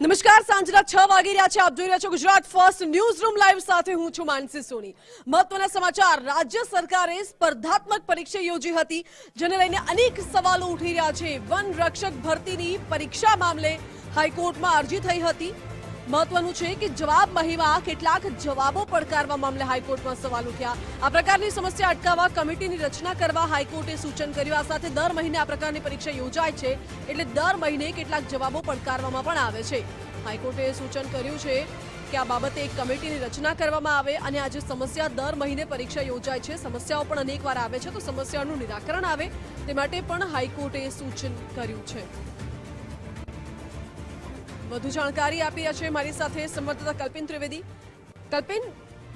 નમસ્કાર, સાંજના 6 વાગી રહ્યા છે. આપ જોઈ રહ્યા છો Gujarat first news room live. સાથે હું છું માનસી સોની. મહત્વના સમાચાર. રાજ્ય સરકારે સ્પર્ધાત્મક પરીક્ષા યોજી હતી, જેને લઈને અનેક સવાલો ઉઠી રહ્યા છે. વન રક્ષક ભરતીની પરીક્ષા મામલે હાઈકોર્ટમાં અરજી થઈ હતી. મહત્વનું છે કે જવાબ મહીમાં કેટલાક જવાબો પડકારવા મામલે હાઈકોર્ટમાં સવાલ ઉઠ્યા. આ પ્રકારની સમસ્યા અટકાવવા કમિટીની રચના કરવા હાઈકોર્ટે સૂચન કર્યું. આ સાથે દર મહિને આ પ્રકારની પરીક્ષા યોજાય છે, એટલે દર મહિને કેટલાક જવાબો પડકારવામાં પણ આવે છે. હાઈકોર્ટે સૂચન કર્યું છે કે આ બાબતે એક કમિટીની રચના કરવામાં આવે અને આ જે સમસ્યા દર મહિને પરીક્ષા યોજાય છે, સમસ્યાઓ પણ અનેકવાર આવે છે, તો સમસ્યાનું નિરાકરણ આવે તે માટે પણ હાઈકોર્ટે સૂચન કર્યું છે. વધુ જાણકારી આપી છે મારી સાથે સંવાદદાતા કલ્પિન ત્રિવેદી. કલ્પિન,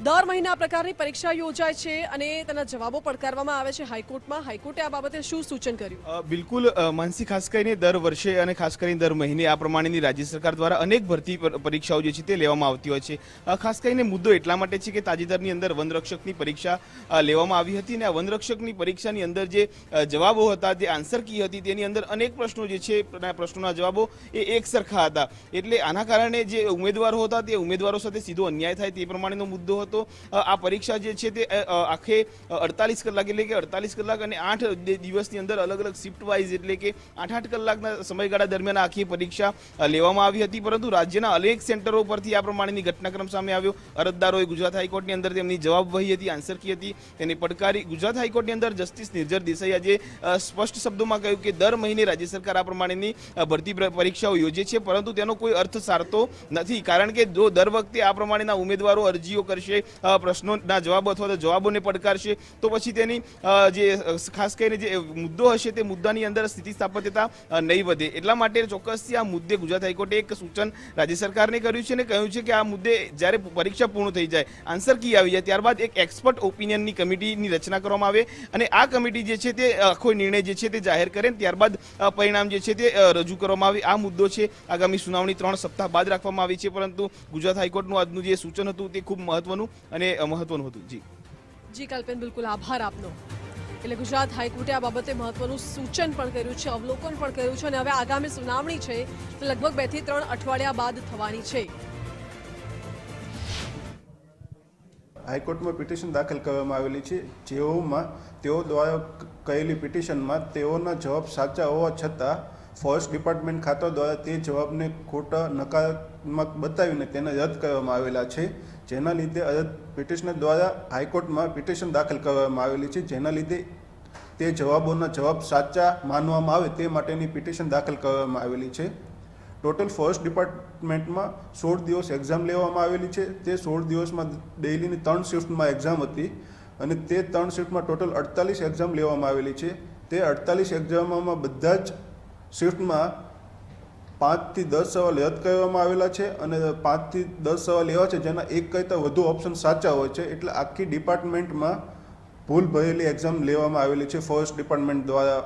દર મહિને આ પ્રકારની પરીક્ષા યોજાય છે અને તેના જવાબો પડકારવામાં આવે છે હાઈકોર્ટમાં. હાઈકોર્ટે આ બાબતે શું સૂચન કર્યું? બિલકુલ માનસી, ખાસ કરીને દર વર્ષે અને ખાસ કરીને દર મહિને આ પ્રમાણેની રાજ્ય સરકાર દ્વારા અનેક ભરતી પરીક્ષાઓ જે છે તે લેવામાં આવતી હોય છે. ખાસ કરીને મુદ્દો એટલા માટે છે કે તાજેતરની અંદર વનરક્ષકની પરીક્ષા લેવામાં આવી હતી અને આ વનરક્ષકની પરીક્ષાની અંદર જે જવાબો હતા, જે આન્સર કી હતી, તેની અંદર અનેક પ્રશ્નો જે છે પ્રશ્નોના જવાબો એ એક સરખા હતા. એટલે આના કારણે જે ઉમેદવારો હતા તે ઉમેદવારો સાથે સીધો અન્યાય થાય તે પ્રમાણેનો મુદ્દો હતો. આ પરીક્ષા જે છે તે આખે 48 કલાક એટલે કે 48 કલાક અને 8 દિવસની અંદર અલગ અલગ શિફ્ટ વાઇઝ એટલે કે 8-8 કલાકના સમયગાળા દરમિયાન આખી પરીક્ષા લેવામાં આવી હતી. પરંતુ રાજ્યના અનેક સેન્ટરો પરથી આ પ્રમાણેની ઘટનાક્રમ સામે આવ્યો. અરજદારોએ ગુજરાત હાઈકોર્ટની અંદર તેમની જવાબ વહી હતી, આન્સર કી હતી, તેને પડકારી. ગુજરાત હાઈકોર્ટની અંદર જસ્ટિસ નિર્જર દેસાઈ આજે સ્પષ્ટ શબ્દોમાં કહ્યું કે દર મહિને રાજ્ય સરકાર આ પ્રમાણેની ભરતી પરીક્ષાઓ યોજે છે, પરંતુ તેનો કોઈ અર્થ સારતો નથી. કારણ કે જો દર વખતે આ પ્રમાણેના ઉમેદવારો અરજીઓ કરશે, પ્રશ્નોના જવાબો અથવા તો જવાબોને પડકારશે, તો પછી તેની જે ખાસ કરીને જે મુદ્દો હશે તે મુદ્દાની અંદર સ્થિતિસ્થાપકતા નહીં વધે. એટલા માટે ચોક્કસથી આ મુદ્દે ગુજરાત હાઈકોર્ટે એક સૂચન રાજ્ય સરકારને કર્યું છે અને કહ્યું છે કે આ મુદ્દે જ્યારે પરીક્ષા પૂર્ણ થઈ જાય, આન્સર કી આવી જાય, ત્યારબાદ એક એક્સપર્ટ ઓપિનિયનની કમિટીની રચના કરવામાં આવે અને આ કમિટી જે છે તે આખો નિર્ણય જે છે તે જાહેર કરે, ત્યારબાદ પરિણામ જે છે તે રજૂ કરવામાં આવે. આ મુદ્દો છે આગામી સુનાવણી 3 સપ્તાહ બાદ રાખવામાં આવી છે, પરંતુ ગુજરાત હાઈકોર્ટનું આજનું જે સૂચન હતું તે ખૂબ મહત્વનું અને મહત્વનું હતું. જી કલ્પિન, બિલકુલ આભાર આપનો. એટલે ગુજરાત હાઈકોર્ટે આ બાબતે મહત્વનું સૂચન પણ કર્યું છે, અવલોકન પણ કર્યું છે અને હવે આગામી સુનાવણી છે તે લગભગ 2 થી 3 અઠવાડિયા બાદ થવાની છે. હાઈકોર્ટમાં પિટિશન દાખલ કરવામાં આવેલી છે, જેઓમાં તેઓ દ્વારા કરેલી પિટિશનમાં તેઓના જવાબ સાચા હોવા છતાં ફોરેસ્ટ ડિપાર્ટમેન્ટ ખાતા દ્વારા તે જવાબને ખોટા નકારાત્મક બતાવીને તેને રદ કરવામાં આવેલા છે. જેના લીધે પિટિશનર દ્વારા હાઈકોર્ટમાં પિટિશન દાખલ કરવામાં આવેલી છે, જેના લીધે તે જવાબોના જવાબ સાચા માનવામાં આવે તે માટેની પિટિશન દાખલ કરવામાં આવેલી છે. ટોટલ ફોરેસ્ટ ડિપાર્ટમેન્ટમાં 16 દિવસ એક્ઝામ લેવામાં આવેલી છે. તે 16 દિવસમાં ડેઇલીની 3 શિફ્ટમાં એક્ઝામ હતી અને તે 3 શિફ્ટમાં ટોટલ 48 એક્ઝામ લેવામાં આવેલી છે. તે 48 એક્ઝામોમાં બધા જ શિફ્ટમાં 5 થી 10 સવાલ રદ કરવામાં આવેલા છે અને 5 થી 10 સવાલ એવા છે જેના એક કરતાં વધુ ઓપ્શન સાચા હોય છે. એટલે આખી ડિપાર્ટમેન્ટમાં ભૂલ ભરેલી એક્ઝામ લેવામાં આવેલી છે ફોરેસ્ટ ડિપાર્ટમેન્ટ દ્વારા.